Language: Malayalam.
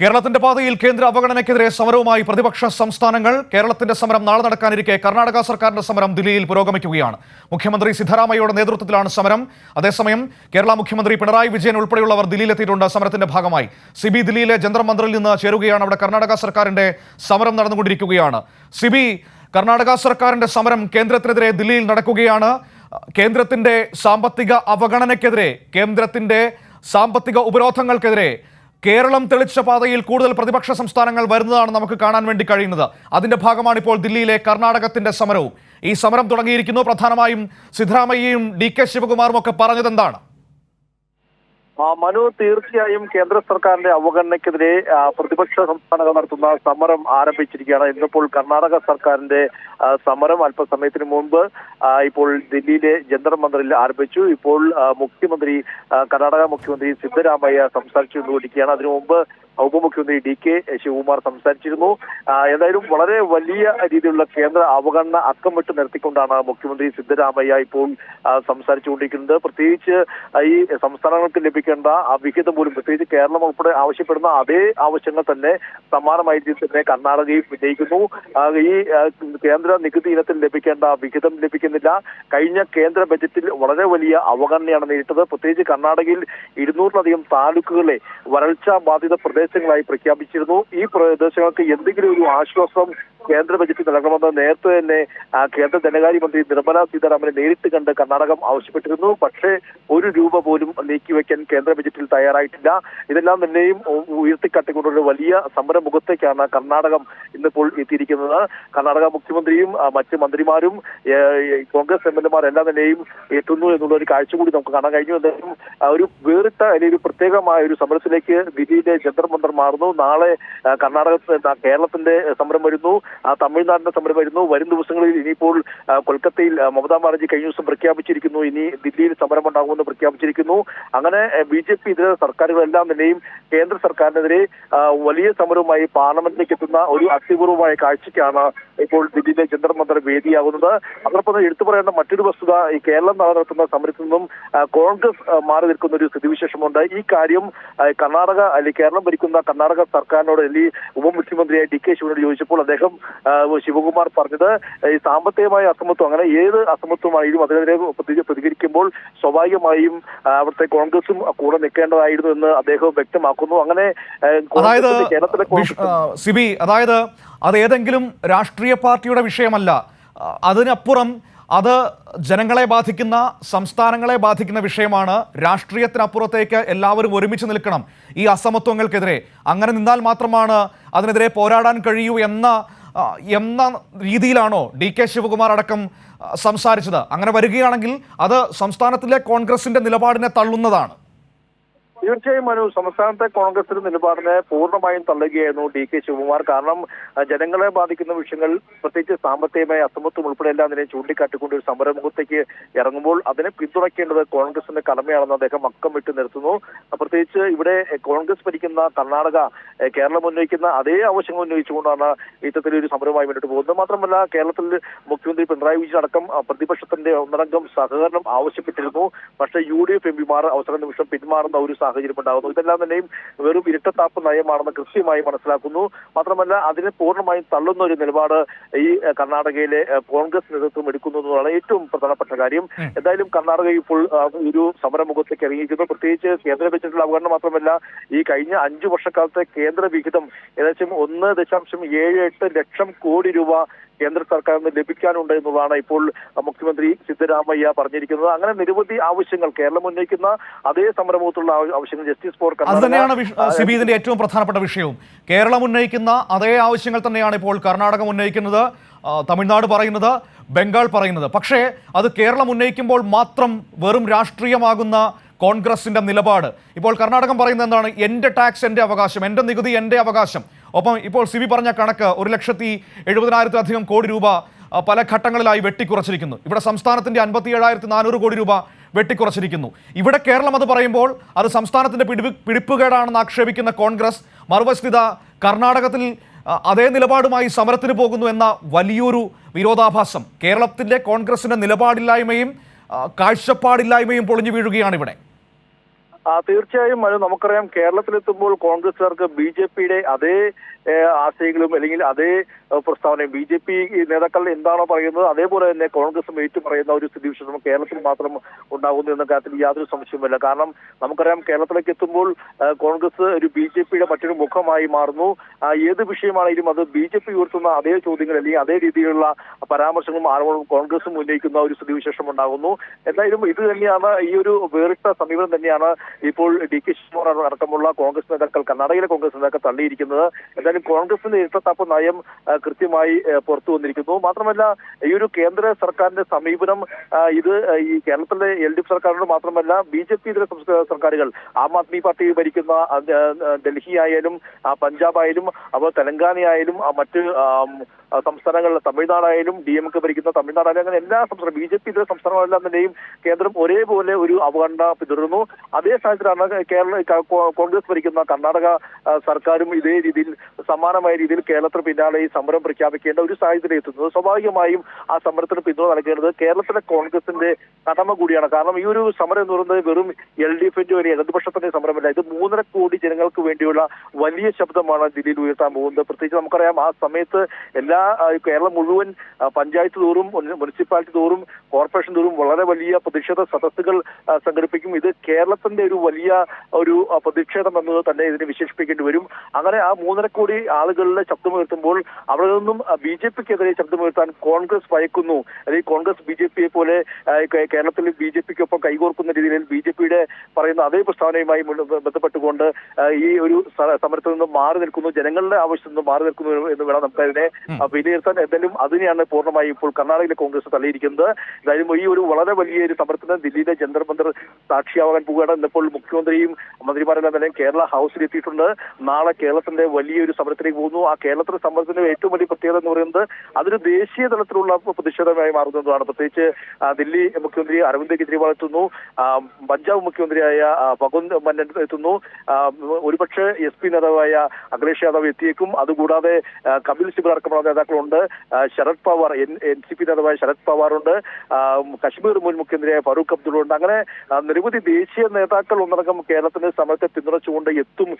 കേരളത്തിന്റെ പാതയിൽ കേന്ദ്ര അവഗണനയ്ക്കെതിരെ സമരവുമായി പ്രതിപക്ഷ സംസ്ഥാനങ്ങൾ. കേരളത്തിന്റെ സമരം നാളെ നടക്കാനിരിക്കെ കർണാടക സർക്കാരിന്റെ സമരം ദില്ലിയിൽ പുരോഗമിക്കുകയാണ്. മുഖ്യമന്ത്രി സിദ്ധരാമയ്യയുടെ നേതൃത്വത്തിലാണ് സമരം. അതേസമയം കേരള മുഖ്യമന്ത്രി പിണറായി വിജയൻ ഉൾപ്പെടെയുള്ളവർ ദില്ലിയിലെത്തിയിട്ടുണ്ട് സമരത്തിന്റെ ഭാഗമായി. സിബി ദില്ലിയിലെ ജന്തർ മന്ദിറിൽ നിന്ന് ചേരുകയാണ്. അവിടെ കർണാടക സർക്കാരിന്റെ സമരം നടന്നുകൊണ്ടിരിക്കുകയാണ്. സിബി, കർണാടക സർക്കാരിന്റെ സമരം കേന്ദ്രത്തിനെതിരെ ദില്ലിയിൽ നടക്കുകയാണ്. കേന്ദ്രത്തിന്റെ സാമ്പത്തിക അവഗണനയ്ക്കെതിരെ, കേന്ദ്രത്തിന്റെ സാമ്പത്തിക ഉപരോധങ്ങൾക്കെതിരെ കേരളം തെളിച്ച പാതയിൽ കൂടുതൽ പ്രതിപക്ഷ സംസ്ഥാനങ്ങൾ വരുന്നതാണ് നമുക്ക് കാണാൻ വേണ്ടി കഴിയുന്നത്. അതിന്റെ ഭാഗമാണ് ഇപ്പോൾ ദില്ലിയിലെ കർണാടകത്തിന്റെ സമരവും. ഈ സമരം തുടങ്ങിയിരിക്കുന്നു. പ്രധാനമായും സിദ്ധരാമയ്യയും DK ശിവകുമാറും ഒക്കെ പറഞ്ഞത് എന്താണ്? മനു, തീർച്ചയായും കേന്ദ്ര സർക്കാരിന്റെ അവഗണനയ്ക്കെതിരെ പ്രതിപക്ഷ സംസ്ഥാനങ്ങൾ നടത്തുന്ന സമരം ആരംഭിച്ചിരിക്കുകയാണ്. ഇന്നിപ്പോൾ കർണാടക സർക്കാരിന്റെ സമരം അല്പസമയത്തിന് മുൻപ് ഇപ്പോൾ ദില്ലിയിലെ ജന്തർ മന്ദിറിൽ ആരംഭിച്ചു. ഇപ്പോൾ കർണാടക മുഖ്യമന്ത്രി സിദ്ധരാമയ്യ സംസാരിച്ചുകൊണ്ടിരിക്കുകയാണ്. അതിനു മുമ്പ് ഉപമുഖ്യമന്ത്രി DK ശിവകുമാർ സംസാരിച്ചിരുന്നു. ഏതായാലും വളരെ വലിയ രീതിയിലുള്ള കേന്ദ്ര അവഗണന അക്കമിട്ട് നിർത്തിക്കൊണ്ടാണ് മുഖ്യമന്ത്രി സിദ്ധരാമയ്യ ഇപ്പോൾ സംസാരിച്ചുകൊണ്ടിരിക്കുന്നത്. പ്രത്യേകിച്ച് ഈ സംസ്ഥാനങ്ങൾക്ക് ലഭിക്കേണ്ട വിഹിതം പോലും, പ്രത്യേകിച്ച് കേരളം ഉൾപ്പെടെ ആവശ്യപ്പെടുന്ന അതേ ആവശ്യങ്ങൾ തന്നെ സമാനമായ രീതിയിൽ തന്നെ കർണാടകയും ഉന്നയിക്കുന്നു. ഈ കേന്ദ്ര നികുതി ഇനത്തിൽ ലഭിക്കേണ്ട വിഹിതം ലഭിക്കുന്നില്ല. കഴിഞ്ഞ കേന്ദ്ര ബജറ്റിൽ വളരെ വലിയ അവഗണനയാണ് നേരിട്ടത്. പ്രത്യേകിച്ച് കർണാടകയിൽ 200-ലധികം താലൂക്കുകളെ വരൾച്ചാ ബാധിത പ്രദേശങ്ങളായി പ്രഖ്യാപിച്ചിരുന്നു. ഈ പ്രദേശങ്ങൾക്ക് എന്തെങ്കിലും ഒരു ആശ്വാസം കേന്ദ്ര ബജറ്റിൽ നൽകണമെന്ന് നേരത്തെ തന്നെ കേന്ദ്ര ധനകാര്യമന്ത്രി നിർമ്മല സീതാരാമനെ നേരിട്ട് കണ്ട് കർണാടകം ആവശ്യപ്പെട്ടിരുന്നു. പക്ഷേ ₹1 പോലും നീക്കിവെക്കാൻ കേന്ദ്ര ബജറ്റിൽ തയ്യാറായിട്ടില്ല. ഇതെല്ലാം തന്നെയും ഉയർത്തിക്കാട്ടിക്കൊണ്ടുള്ള വലിയ സമരമുഖത്തേക്കാണ് കർണാടകം ഇന്നിപ്പോൾ എത്തിയിരിക്കുന്നത്. കർണാടക മുഖ്യമന്ത്രിയും മറ്റ് മന്ത്രിമാരും കോൺഗ്രസ് MLA എല്ലാം തന്നെയും എത്തുന്നു എന്നുള്ള ഒരു കാഴ്ച കൂടി നമുക്ക് കാണാൻ കഴിഞ്ഞു. എന്തായാലും ഒരു വേറിട്ട അല്ലെങ്കിൽ ഒരു പ്രത്യേകമായ ഒരു സമരത്തിലേക്ക് ദില്ലിയിലെ ജന്തർ മന്ദിർ മാറുന്നു. നാളെ കേരളത്തിന്റെ സമരം വരുന്നു, തമിഴ്നാടിന്റെ സമരം വരുന്നു. വരും ദിവസങ്ങളിൽ ഇനിയിപ്പോൾ കൊൽക്കത്തയിൽ മമതാ ബാനർജി കഴിഞ്ഞ ദിവസം പ്രഖ്യാപിച്ചിരിക്കുന്നു, ഇനി ദില്ലിയിൽ സമരം ഉണ്ടാകുമെന്ന് പ്രഖ്യാപിച്ചിരിക്കുന്നു. അങ്ങനെ BJP ഇതര സർക്കാരുകളെല്ലാം തന്നെയും കേന്ദ്ര സർക്കാരിനെതിരെ വലിയ സമരവുമായി പാർലമെന്റിലേക്ക് എത്തുന്ന ഒരു അത്യപൂർവമായ കാഴ്ചയ്ക്കാണ് ഇപ്പോൾ ദില്ലിയിലെ ജന്തർ മന്ദിർ വേദിയാകുന്നത്. അതോടൊപ്പം എടുത്തു പറയേണ്ട മറ്റൊരു വസ്തുത, ഈ കേരളം നടത്തുന്ന സമരത്തിൽ നിന്നും കോൺഗ്രസ് മാറി നിൽക്കുന്ന ഒരു സ്ഥിതിവിശേഷമുണ്ട്. ഈ കാര്യം കേരളം ഭരിക്കുന്ന കർണാടക സർക്കാരിനോട് അല്ലെങ്കിൽ ഉപമുഖ്യമന്ത്രിയായ DK ശിവനോട് ചോദിച്ചപ്പോൾ അദ്ദേഹം ശിവകുമാർ പറഞ്ഞത് ഈ സാമ്പത്തികമായ അസമത്വം, അങ്ങനെ ഏത് അസമത്വമായാലും അതിനെതിരെ പ്രതികരിക്കുമ്പോൾ സ്വാഭാവികമായും അവിടുത്തെ കോൺഗ്രസും കൂടെ നിൽക്കേണ്ടതായിരുന്നു എന്ന് അദ്ദേഹം വ്യക്തമാക്കുന്നു. അങ്ങനെ കേരളത്തിലെ സിബി, അതായത് അത് ഏതെങ്കിലും രാഷ്ട്രീയ പാർട്ടിയുടെ വിഷയമല്ല, അതിനപ്പുറം അത് ജനങ്ങളെ ബാധിക്കുന്ന, സംസ്ഥാനങ്ങളെ ബാധിക്കുന്ന വിഷയമാണ്. രാഷ്ട്രീയത്തിനപ്പുറത്തേക്ക് എല്ലാവരും ഒരുമിച്ച് നിൽക്കണം ഈ അസമത്വങ്ങൾക്കെതിരെ. അങ്ങനെ നിന്നാൽ മാത്രമാണ് അതിനെതിരെ പോരാടാൻ കഴിയൂ എന്ന രീതിയിലാണോ DK ശിവകുമാർ അടക്കം സംസാരിച്ചത്? അങ്ങനെ വരികയാണെങ്കിൽ അത് സംസ്ഥാനത്തിലെ കോൺഗ്രസിന്റെ നിലപാടിനെ തള്ളുന്നതാണ്. തീർച്ചയായും മനു, സംസ്ഥാനത്തെ കോൺഗ്രസിന്റെ നിലപാടിനെ പൂർണ്ണമായും തള്ളുകയായിരുന്നു DK ശിവകുമാർ. കാരണം ജനങ്ങളെ ബാധിക്കുന്ന വിഷയങ്ങൾ, പ്രത്യേകിച്ച് സാമ്പത്തികമായ അസമത്വം ഉൾപ്പെടെ എല്ലാം അതിനെ ചൂണ്ടിക്കാട്ടിക്കൊണ്ട് ഒരു സമരമുഖത്തേക്ക് ഇറങ്ങുമ്പോൾ അതിനെ പിന്തുണയ്ക്കേണ്ടത് കോൺഗ്രസിന്റെ കടമയാണെന്ന് അദ്ദേഹം അക്കം വിട്ട് നിർത്തുന്നു. പ്രത്യേകിച്ച് ഇവിടെ കോൺഗ്രസ് ഭരിക്കുന്ന കർണാടക കേരളം ഉന്നയിക്കുന്ന അതേ ആവശ്യങ്ങൾ ഉന്നയിച്ചുകൊണ്ടാണ് ഇത്തരത്തിലൊരു സമരവുമായി മുന്നോട്ട് പോകുന്നത്. മാത്രമല്ല, കേരളത്തിൽ മുഖ്യമന്ത്രി പിണറായി വിജയൻ അടക്കം പ്രതിപക്ഷത്തിന്റെ ഒന്നടങ്കം സഹകരണം ആവശ്യപ്പെട്ടിരുന്നു. പക്ഷേ UDF MPമാർ അവസര നിമിഷം പിന്മാറുന്ന ഒരു സാഹചര്യം ഉണ്ടാകുന്നു. ഇതെല്ലാം തന്നെയും വെറും ഇരട്ടത്താപ്പ് നയമാണെന്ന് കൃത്യമായി മനസ്സിലാക്കുന്നു. മാത്രമല്ല, അതിനെ പൂർണ്ണമായും തള്ളുന്ന ഒരു നിലപാട് ഈ കർണാടകയിലെ കോൺഗ്രസ് നേതൃത്വം എടുക്കുന്നു എന്നതാണ് ഏറ്റവും പ്രധാനപ്പെട്ട കാര്യം. എന്തായാലും കർണാടക ഇപ്പോൾ ഒരു സമരമുഖത്തേക്ക് ഇറങ്ങിയിരിക്കുന്നു. പ്രത്യേകിച്ച് കേന്ദ്ര ബജറ്റിൽ അവഗണന മാത്രമല്ല, ഈ കഴിഞ്ഞ 5 വർഷക്കാലത്തെ കേന്ദ്ര വിഹിതം ഏകദേശം 1.78 ലക്ഷം കോടി രൂപ കേന്ദ്ര സർക്കാരിന് ലഭിക്കാനുണ്ട് എന്നുള്ളതാണ് ഇപ്പോൾ മുഖ്യമന്ത്രി സിദ്ധരാമയ്യ പറഞ്ഞിരിക്കുന്നത്. അങ്ങനെ നിരവധി ആവശ്യങ്ങൾ കേരളം ഉന്നയിക്കുന്ന അതേ സമരമുഖത്തുള്ള ആവശ്യങ്ങൾ, ജസ്റ്റിസ് ഫോർ അത് തന്നെയാണ് സിബി ഇതിന്റെ ഏറ്റവും പ്രധാനപ്പെട്ട വിഷയവും. കേരളം ഉന്നയിക്കുന്ന അതേ ആവശ്യങ്ങൾ തന്നെയാണ് ഇപ്പോൾ കർണാടകം ഉന്നയിക്കുന്നത്, തമിഴ്നാട് പറയുന്നത്, ബംഗാൾ പറയുന്നത്. പക്ഷേ അത് കേരളം ഉന്നയിക്കുമ്പോൾ മാത്രം വെറും രാഷ്ട്രീയമാകുന്ന കോൺഗ്രസിന്റെ നിലപാട്. ഇപ്പോൾ കർണാടകം പറയുന്നത് എന്താണ്? എൻ്റെ ടാക്സ് എൻ്റെ അവകാശം, എൻ്റെ നികുതി എൻ്റെ അവകാശം. ഒപ്പം ഇപ്പോൾ സിബി പറഞ്ഞ കണക്ക് 1,70,70,000 കോടി രൂപ പല ഘട്ടങ്ങളിലായി വെട്ടിക്കുറച്ചിരിക്കുന്നു. ഇവിടെ സംസ്ഥാനത്തിന്റെ 57,400 കോടി രൂപ വെട്ടിക്കുറച്ചിരിക്കുന്നു. ഇവിടെ കേരളം അത് പറയുമ്പോൾ അത് സംസ്ഥാനത്തിന്റെ പിടിപ്പുകേടാണെന്ന് ആക്ഷേപിക്കുന്ന കോൺഗ്രസ്, മറുവശത്ത് കർണാടകത്തിൽ അതേ നിലപാടുമായി സമരത്തിന് പോകുന്നു എന്ന വലിയൊരു വിരോധാഭാസം. കേരളത്തിന്റെ കോൺഗ്രസിന്റെ നിലപാടില്ലായ്മയും കാഴ്ചപ്പാടില്ലായ്മയും പൊളിഞ്ഞു വീഴുകയാണ് ഇവിടെ. തീർച്ചയായും അത് നമുക്കറിയാം. കേരളത്തിലെത്തുമ്പോൾ കോൺഗ്രസുകാർക്ക് BJP-യുടെ അതേ ആശയങ്ങളും അല്ലെങ്കിൽ അതേ പ്രസ്താവനയും BJP നേതാക്കൾ എന്താണോ പറയുന്നത് അതേപോലെ തന്നെ കോൺഗ്രസും ഏറ്റു പറയുന്ന ഒരു സ്ഥിതിവിശേഷം കേരളത്തിൽ മാത്രം ഉണ്ടാകുന്നു എന്ന കാര്യത്തിൽ യാതൊരു സംശയവുമില്ല. കാരണം നമുക്കറിയാം കേരളത്തിലേക്ക് എത്തുമ്പോൾ കോൺഗ്രസ് ഒരു BJP-യുടെ മറ്റൊരു മുഖമായി മാറുന്നു. ഏത് വിഷയമാണെങ്കിലും അത് BJP ഉയർത്തുന്ന അതേ ചോദ്യങ്ങൾ അല്ലെങ്കിൽ അതേ രീതിയിലുള്ള പരാമർശങ്ങളും ആരോപണവും കോൺഗ്രസും ഉന്നയിക്കുന്ന ഒരു സ്ഥിതിവിശേഷം ഉണ്ടാകുന്നു. എന്തായാലും ഇത് തന്നെയാണ് ഈ ഒരു വേറിട്ട സമീപനം തന്നെയാണ് ഇപ്പോൾ DK ശിവകുമാർ അടക്കമുള്ള കോൺഗ്രസ് നേതാക്കൾ കർണാടകയിലെ കോൺഗ്രസ് നേതാക്കൾ തള്ളിയിരിക്കുന്നത്. എന്തായാലും കോൺഗ്രസിന്റെ ഇരട്ടത്താപ്പ് നയം കൃത്യമായി പുറത്തു വന്നിരിക്കുന്നു. മാത്രമല്ല ഈ ഒരു കേന്ദ്ര സർക്കാരിന്റെ സമീപനം ഇത് ഈ കേരളത്തിലെ LDF സർക്കാരിനോട് മാത്രമല്ല BJP ഇതര സർക്കാരുകൾ ആം ആദ്മി പാർട്ടി ഭരിക്കുന്ന ഡൽഹി ആയാലും പഞ്ചാബ് ആയാലും അപ്പോൾ തെലങ്കാന ആയാലും മറ്റ് സംസ്ഥാനങ്ങളിൽ തമിഴ്നാടായാലും DMK ഭരിക്കുന്ന തമിഴ്നാടായാലും അങ്ങനെ എല്ലാ സംസ്ഥാനം BJP ഇതര സംസ്ഥാനങ്ങളെല്ലാം തന്നെയും കേന്ദ്രം ഒരേപോലെ ഒരു അവഗണന പിന്തുടരുന്നു. അതേ സാഹചര്യമാണ് കോൺഗ്രസ് ഭരിക്കുന്ന കർണാടക സർക്കാരും ഇതേ രീതിയിൽ സമാനമായ രീതിയിൽ കേരളത്തിന് പിന്നാലെ ഈ സമരം പ്രഖ്യാപിക്കേണ്ട ഒരു സാഹചര്യം എത്തുന്നത്. സ്വാഭാവികമായും ആ സമരത്തിന് പിന്തുണ നൽകേണ്ടത് കേരളത്തിലെ കോൺഗ്രസിന്റെ കടമ കൂടിയാണ്. കാരണം ഈ ഒരു സമരം എന്ന് പറയുന്നത് വെറും LDF-ന്റെ ഒരു ഇടതുപക്ഷത്തിന്റെ സമരമല്ല. ഇത് 3.5 കോടി ജനങ്ങൾക്ക് വേണ്ടിയുള്ള വലിയ ശബ്ദമാണ് ദില്ലിയിൽ ഉയർത്താൻ പോകുന്നത്. പ്രത്യേകിച്ച് നമുക്കറിയാം ആ സമയത്ത് കേരളം മുഴുവൻ പഞ്ചായത്ത് തോറും മുനിസിപ്പാലിറ്റി തോറും കോർപ്പറേഷൻ തോറും വളരെ വലിയ പ്രതിഷേധ സദസ്സുകൾ സംഘടിപ്പിക്കും. ഇത് കേരളത്തിന്റെ ഒരു വലിയ ഒരു പ്രതിഷേധം എന്നത് തന്നെ ഇതിനെ വിശേഷിപ്പിക്കേണ്ടി വരും. അങ്ങനെ ആ 3.5 കോടി ആളുകളുടെ ശബ്ദമുയർത്തുമ്പോൾ അവിടെ നിന്നും BJP-ക്കെതിരെ ശബ്ദമുയർത്താൻ കോൺഗ്രസ് ഭയക്കുന്നു. അല്ലെങ്കിൽ കോൺഗ്രസ് BJP-യെ പോലെ കേരളത്തിൽ BJP-ക്കൊപ്പം കൈകോർക്കുന്ന രീതിയിൽ BJP-യുടെ പറയുന്ന അതേ പ്രസ്താവനയുമായി ബന്ധപ്പെട്ടുകൊണ്ട് ഈ ഒരു സമരത്തിൽ നിന്നും മാറി നിൽക്കുന്നു, ജനങ്ങളുടെ ആവശ്യത്തിൽ നിന്നും മാറി നിൽക്കുന്നു എന്ന് വേണം നമുക്കതിനെ വിലയിരുത്താൻ. എന്തായാലും അതിനെയാണ് പൂർണ്ണമായി ഇപ്പോൾ കർണാടകയിലെ കോൺഗ്രസ് തള്ളിയിരിക്കുന്നത്. എന്തായാലും ഈ ഒരു വളരെ വലിയൊരു സമരത്തിന് ദില്ലിയിലെ ജന്തർ മന്ദർ സാക്ഷിയാവാൻ പോവുകയാണ്. ഇന്നിപ്പോൾ മുഖ്യമന്ത്രിയും മന്ത്രിമാരെല്ലാം തന്നെ കേരള ഹൗസിൽ എത്തിയിട്ടുണ്ട്. നാളെ കേരളത്തിന്റെ വലിയൊരു സമരത്തിലേക്ക് പോകുന്നു. ആ കേരളത്തിലെ സമരത്തിന്റെ ഏറ്റവും വലിയ പ്രത്യേകത എന്ന് പറയുന്നത് അതൊരു ദേശീയ തലത്തിലുള്ള പ്രതിഷേധമായി മാറുന്നതാണ്. പ്രത്യേകിച്ച് ദില്ലി മുഖ്യമന്ത്രി അരവിന്ദ് കെജ്രിവാൾ എത്തുന്നു, പഞ്ചാബ് മുഖ്യമന്ത്രിയായ ഭഗവന്ത് മന്നൻ എത്തുന്നു, ഒരുപക്ഷെ SP നേതാവായ അഖിലേഷ് യാദവ് എത്തിയേക്കും. അതുകൂടാതെ കപിൽ സിബൽ അടക്കമുള്ള നേതാക്കളുണ്ട്. ശരത് പവാർ NCP നേതാവായ ശരത് പവാറുണ്ട്, കശ്മീർ മുൻ മുഖ്യമന്ത്രിയായ ഫറൂഖ് അബ്ദുള്ള ഉണ്ട്. അങ്ങനെ നിരവധി ദേശീയ നേതാക്കൾ ഒന്നടങ്കം കേരളത്തിന്റെ സമരത്തെ പിന്തുണച്ചുകൊണ്ട് എത്തും